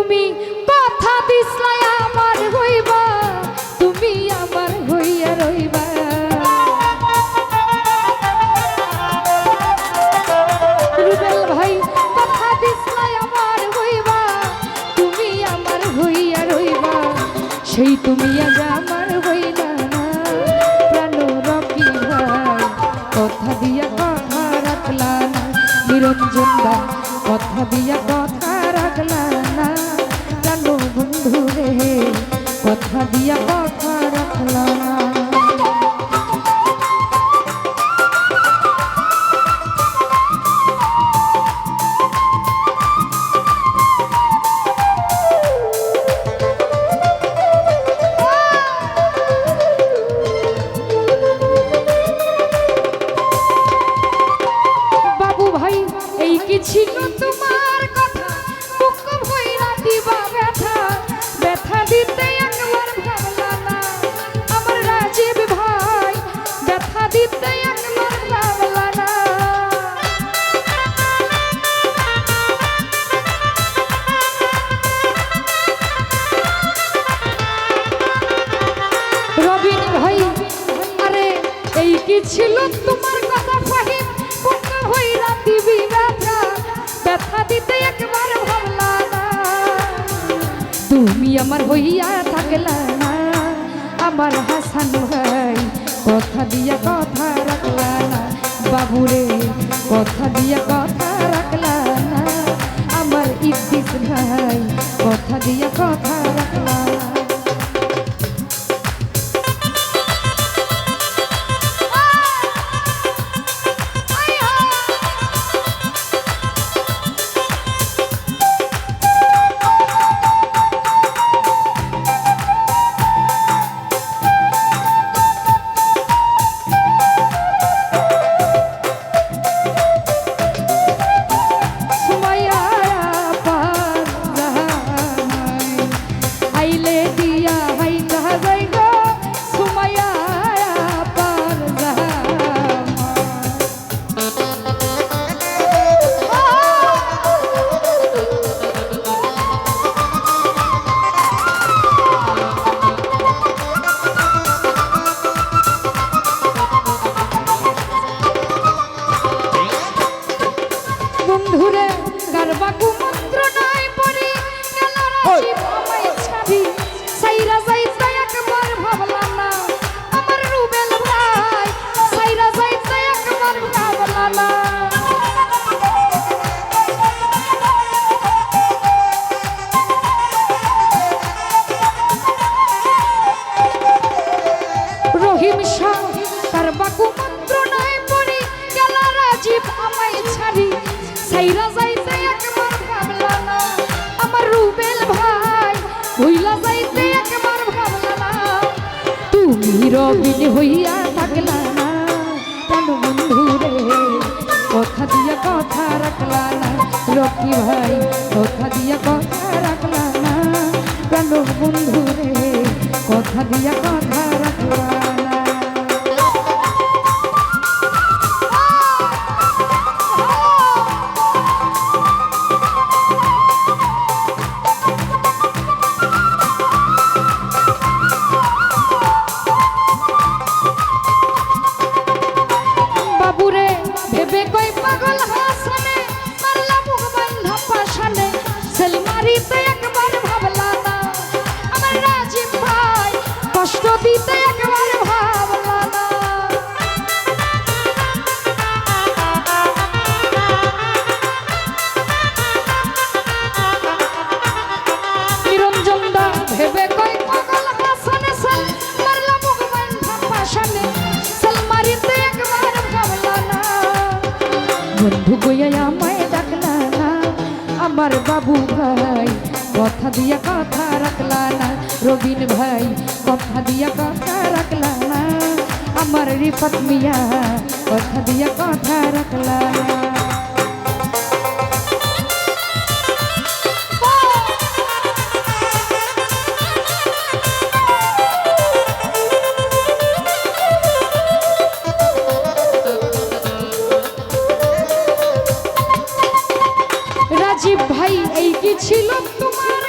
তুমি কথা দিছলাই আমার হইবা, তুমি আমার হইয়া রইবা। রুবেল ভাই কথা দিছলাই আমার হইবা, তুমি আমার হইয়া রইবা। সেই তুমি আজ আমার হইলা না, প্রাণ রকি ভাই কথা দিয়া কথা রাখলা না। নিরঞ্জন দা কথা দিয়া কথা রাখলা না, জানো বন্ধু রে কথা দিয়া কথা রাখলা না। বাবু ভাই এই কি ছিল তোমার কথা, বুক ভইরা দিবা ব্যথা, ব্যথা দিতে একবার ভাবলা না আমার রাজীব ভাই, ব্যথা দিতে একবার ভাবলা না। রবিন ভাই আরে এই কি ছিল তোমার কথা ফাহিম, বুক ভইরা দিবি ব্যথা, ব্যথা দিতে একবার ভাবলা না। তুমি আমার হইয়া থাকলা না, আমার হাসান ভাই কথা দিয়া কথা রাখলা না। বাবুরে কথা দিয়া কথা রাখলা না, আমার ইদ্দিস ভাই কথা দিয়া কথা রাখলা না। বন্ধুরে কারবা কুমন্ত্র নাই পড়ি গেল রাজীব আমায় ছাড়ি, সাইরা যাইতে একবার ভাবলা না আমার রুবেল ভাই, সাইরা যাইতে একবার ভাবলা না। রহিম শাহ কারবা কুমন্ত্র নাই পড়ি গেল রাজীব আমায় ছাড়ি, সাইরা যাইতে একবার ভাবলা না আমার রুবেল ভাই, ভুইলা যাইতে একবার ভাবলা না। তুমি রবিন হইয়া থাকলা না, কেন বন্ধু রে কথা দিয়া কথা রাখলা না। রকি ভাই কথা দিয়া কথা রাখলা না, কেন বন্ধু রে কথা দিয়া কথা রাখলা না। বাবুরে ভেবে কই পাগল হাসনে, মারলা মুখ বান্ধা পাশানে, সেলমারিতে একবার ভাবলা না আমার রাজীব ভাই, কষ্ট দিতে একবার ভাবলা না। নিরঞ্জন দা ভেবে কই পাগল হাসনে, মারলা মুখ বান্ধা পাশানে, সেলমারিতে একবার ভাবলা না। বন্ধু কইয়া আমায় ডাকলা না আমার বাবু ভাই, কথা দিয়া কথা রাখলা না। রবিন ভাই কথা দিয়া কথা রাখলা না, আমার রিফাত মিয়া কথা দিয়া কথা রাখলা না। রাজীব ভাই এই কি ছিল তোমার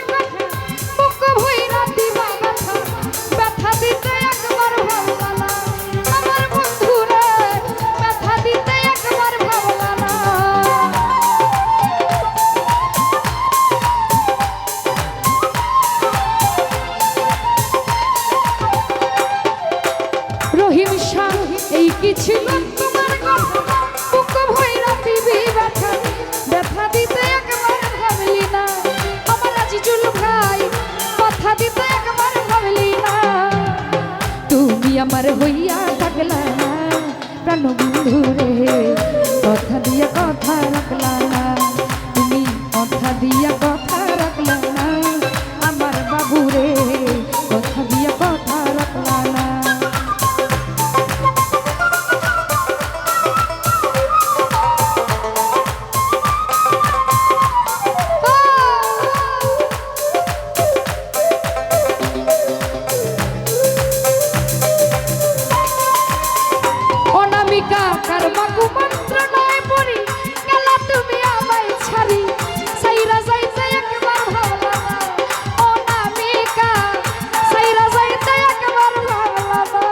আমার হইয়া থাকলা না প্রাণ বন্ধু রে কথা দিয়া কথা রাখলা না তুমি কথা দিয়া কথা রাখলা না আমার বাবু রে কথা দিয়া কথা রাখলা না কার বাকু মন্ত্র নয় পড়ি গেলা তুমি আমায় ছাড়ি সাইরা যাইতে একবার ভাবলা না ও নামিকা সাইরা যাইতে একবার ভাবলা না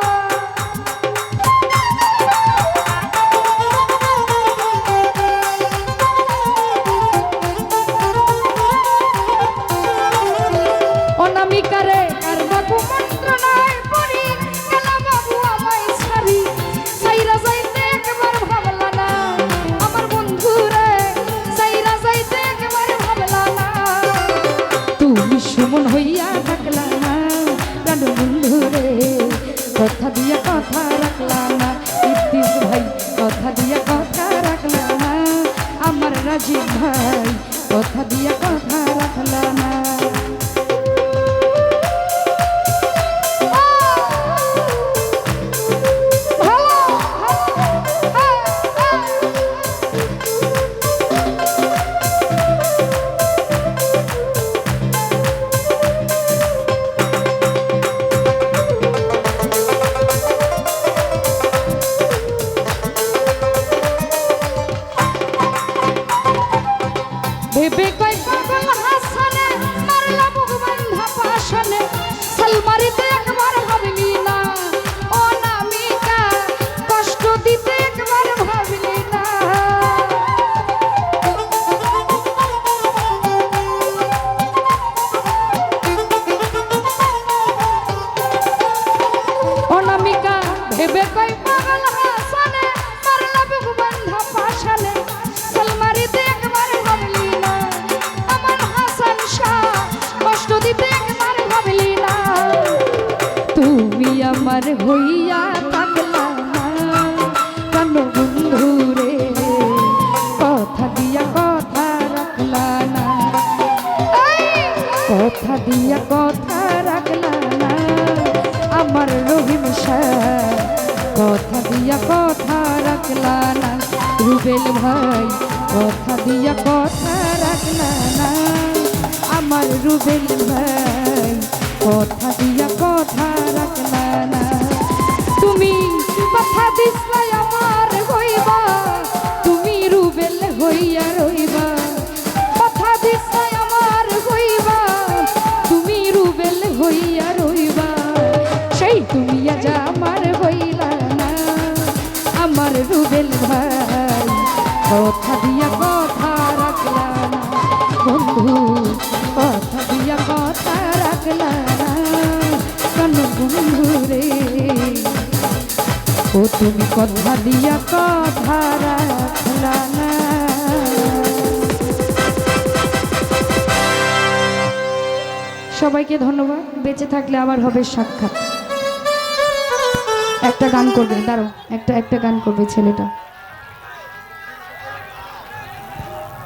ও নামিকা রে কার বাকু মন্ত্র নয় পড়ি গেলা বাবু আমায় ছাড়ি সাইরা যাইতে একবার ভাবলা না আমার বন্ধু রে সাইরা যাইতে একবার ভাবলা না তুমি সুমন হইয়া থাকলা না প্রাণ বন্ধু রে কথা দিয়া কথা রাখলা না ইদ্দিস ভাই কথা দিয়া কথা রাখলা না আমার রাজীব ভাই কথা দিয়া কথা রাখলা না ভেবে কই পাগল হাসানে মারলা মুখ বান্ধা পাশানে সালমারিতে একবার ভাবলি না ও নামিকা কষ্ট দিতে একবার ভাবলি না ও নামিকা ভেবে কই পাগল হাসানে মারলা মুখ বান্ধা পাশানে সালমারিতে একবার ভাবলি না আমার হাসান শাহ কষ্ট দিতে একবার ভাবলি না তুমি আমার হইয়া থাকলা না প্রাণ বন্ধু রে কথা দিয়া কথা রাখলা না কথা দিয়া কথা রাখলা না আমার রহিম শাহ কথা দিয়া কথা রাখলা না রুবেল ভাই কথা দিয়া কথা রাখলা না আমার রুবেল ভাই কথা দিয়া কথা রাখলা না তুমি কথা দিছলাই আমার হইবা তুমি রুবেল হইয়া রইবা কথা দিছলাই আমার হইবা তুমি রুবেল হইয়া রইবা সেই তুমি আজ আমার হইলা না আমার রুবেল ভাই কথা দিয়া কথা রাখলা না বন্ধু কথা দিয়া কথা রাখলা না কেন বন্ধু রে ও তুমি কথা দিয়া কথা রাখলা না সবাইকে ধন্যবাদ বেঁচে থাকলে আবার হবে সাক্ষাৎ একটা গান করবে দাঁড়াও একটা গান করবে ছেলেটা